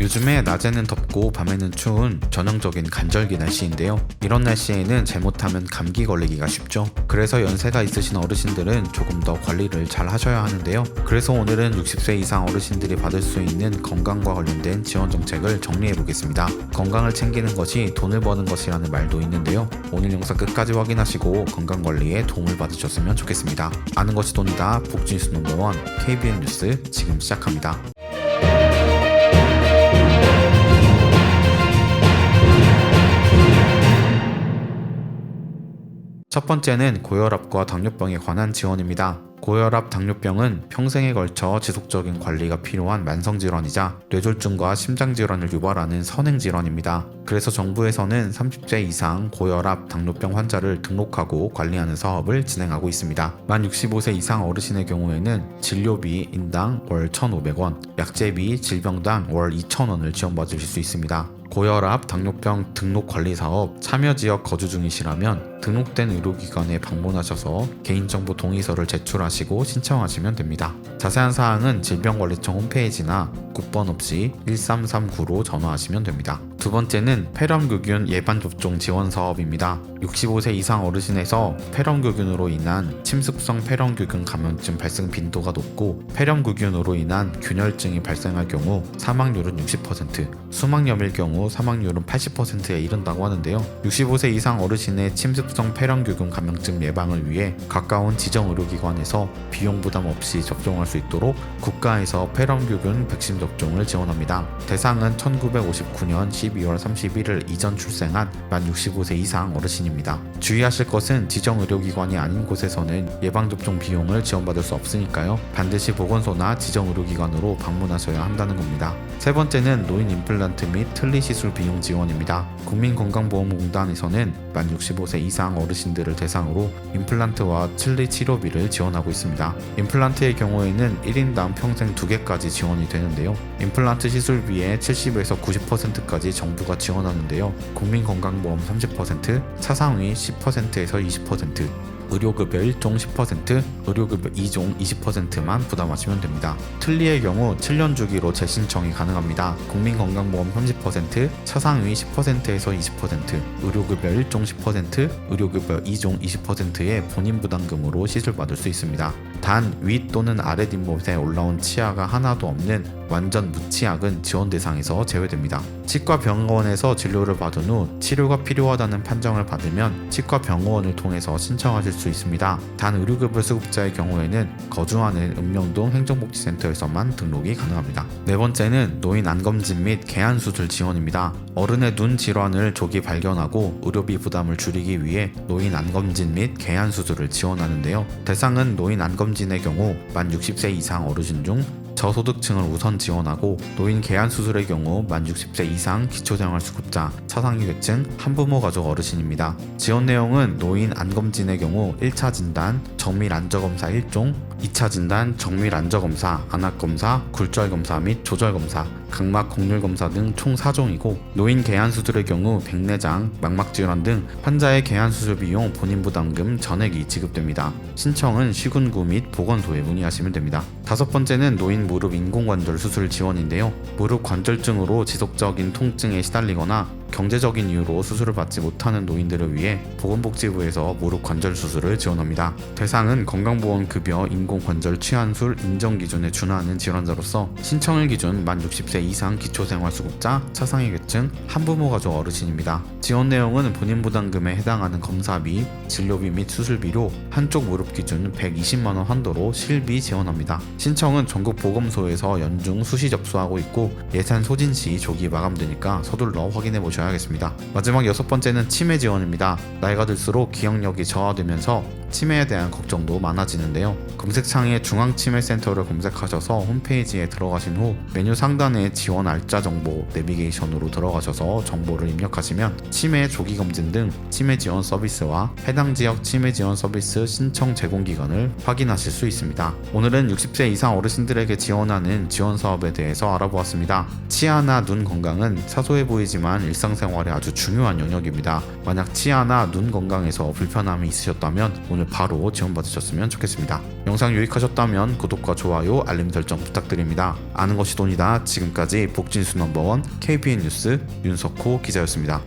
요즘에 낮에는 덥고 밤에는 추운 전형적인 간절기 날씨인데요. 이런 날씨에는 잘못하면 감기 걸리기가 쉽죠. 그래서 연세가 있으신 어르신들은 조금 더 관리를 잘 하셔야 하는데요. 그래서 오늘은 60세 이상 어르신들이 받을 수 있는 건강과 관련된 지원 정책을 정리해 보겠습니다. 건강을 챙기는 것이 돈을 버는 것이라는 말도 있는데요. 오늘 영상 끝까지 확인하시고 건강 관리에 도움을 받으셨으면 좋겠습니다. 아는 것이 돈이다. 복지뉴스 넘버원 KBN 뉴스 지금 시작합니다. 첫 번째는 고혈압과 당뇨병에 관한 지원입니다. 고혈압, 당뇨병은 평생에 걸쳐 지속적인 관리가 필요한 만성질환이자 뇌졸중과 심장질환을 유발하는 선행질환입니다. 그래서 정부에서는 30세 이상 고혈압, 당뇨병 환자를 등록하고 관리하는 사업을 진행하고 있습니다. 만 65세 이상 어르신의 경우에는 진료비 인당 월 1,500원, 약제비, 질병당 월 2,000원을 지원받으실 수 있습니다. 고혈압, 당뇨병 등록관리사업 참여지역 거주 중이시라면 등록된 의료기관에 방문하셔서 개인정보 동의서를 제출하시고 신청하시면 됩니다. 자세한 사항은 질병관리청 홈페이지나 국번 없이 1339로 전화하시면 됩니다. 두 번째는 폐렴규균 예방접종 지원 사업입니다. 65세 이상 어르신에서 폐렴규균으로 인한 침습성 폐렴규균 감염증 발생 빈도가 높고 폐렴규균으로 인한 균열증이 발생할 경우 사망률은 60%, 수막염일 경우 사망률은 80%에 이른다고 하는데요. 65세 이상 어르신의 침습성 폐렴규균 감염증 예방을 위해 가까운 지정의료기관에서 비용 부담 없이 접종할 수 있도록 국가에서 폐렴규균 백신 접종을 지원합니다. 대상은 1959년 12월 31일 이전 출생한 만 65세 이상 어르신입니다. 주의하실 것은 지정의료기관이 아닌 곳에서는 예방접종 비용을 지원받을 수 없으니까요. 반드시 보건소나 지정의료기관으로 방문하셔야 한다는 겁니다. 세 번째는 노인 임플란트 및 틀니 시술 비용 지원입니다. 국민건강보험공단에서는 만 65세 이상 어르신들을 대상으로 임플란트와 틀니 치료비를 지원하고 있습니다. 임플란트의 경우에는 1인당 평생 2개까지 지원이 되는데요. 임플란트 시술비의 70에서 90%까지 정부가 지원하는데요. 국민건강보험 30%, 차상위 10%에서 20%, 의료급여 1종 10%, 의료급여 2종 20%만 부담하시면 됩니다. 틀니의 경우 7년 주기로 재신청이 가능합니다. 국민건강보험 30%, 차상위 10%에서 20%, 의료급여 1종 10%, 의료급여 2종 20%의 본인 부담금으로 시술받을 수 있습니다. 단 윗 또는 아래 뒷못에 올라온 치아가 하나도 없는 완전 무치약은 지원 대상에서 제외됩니다. 치과 병원에서 진료를 받은 후 치료가 필요하다는 판정을 받으면 치과 병원을 통해서 신청하실 수 있습니다. 단 의료급여 수급자의 경우에는 거주하는 읍명동 행정복지센터에서만 등록이 가능합니다. 네 번째는 노인 안검진 및 개안수술 지원입니다. 어른의 눈 질환을 조기 발견하고 의료비 부담을 줄이기 위해 노인 안검진 및 개안수술을 지원하는데요. 대상은 노인 안검진의 경우 만 60세 이상 어르신 중 저소득층을 우선 지원하고 노인 개안 수술의 경우 만 60세 이상 기초생활수급자, 차상위계층, 한부모 가족 어르신입니다. 지원 내용은 노인 안검진의 경우 1차 진단, 정밀 안저검사 1종, 2차 진단, 정밀 안저검사, 안압검사, 굴절검사 및 조절검사, 각막 곡률검사 등 총 4종이고 노인 개안수술의 경우 백내장, 망막질환 등 환자의 개안수술 비용 본인 부담금 전액이 지급됩니다. 신청은 시군구 및 보건소에 문의하시면 됩니다. 다섯 번째는 노인 무릎 인공관절 수술 지원인데요. 무릎 관절증으로 지속적인 통증에 시달리거나 경제적인 이유로 수술을 받지 못하는 노인들을 위해 보건복지부에서 무릎 관절 수술을 지원합니다. 대상은 건강보험급여 인공관절 취한술 인정 기준에 준하는 질환자로서 신청일 기준 만 60세 이상 기초생활수급자, 차상위계층, 한부모 가족 어르신입니다. 지원 내용은 본인 부담금에 해당하는 검사비, 진료비 및 수술비로 한쪽 무릎 기준 120만원 한도로 실비 지원합니다. 신청은 전국 보건소에서 연중 수시 접수하고 있고 예산 소진 시 조기 마감되니까 서둘러 확인해 보셔야 하겠습니다. 마지막 여섯 번째는 치매 지원입니다. 나이가 들수록 기억력이 저하되면서 치매에 대한 걱정도 많아지는데요. 검색창에 중앙치매센터를 검색하셔서 홈페이지에 들어가신 후 메뉴 상단에 지원 알짜 정보 내비게이션으로 들어가셔서 정보를 입력하시면 치매 조기 검진 등 치매 지원 서비스와 해당 지역 치매 지원 서비스 신청 제공 기간을 확인하실 수 있습니다. 오늘은 60세 이상 어르신들에게 지원하는 지원 사업에 대해서 알아보았습니다. 치아나 눈 건강은 사소해 보이지만 일상 일상생활에 아주 중요한 영역입니다. 만약 치아나 눈 건강에서 불편함이 있으셨다면 오늘 바로 지원받으셨으면 좋겠습니다. 영상 유익하셨다면 구독과 좋아요, 알림 설정 부탁드립니다. 아는 것이 돈이다. 지금까지 복진수 넘버원 KBN 뉴스 윤석호 기자였습니다.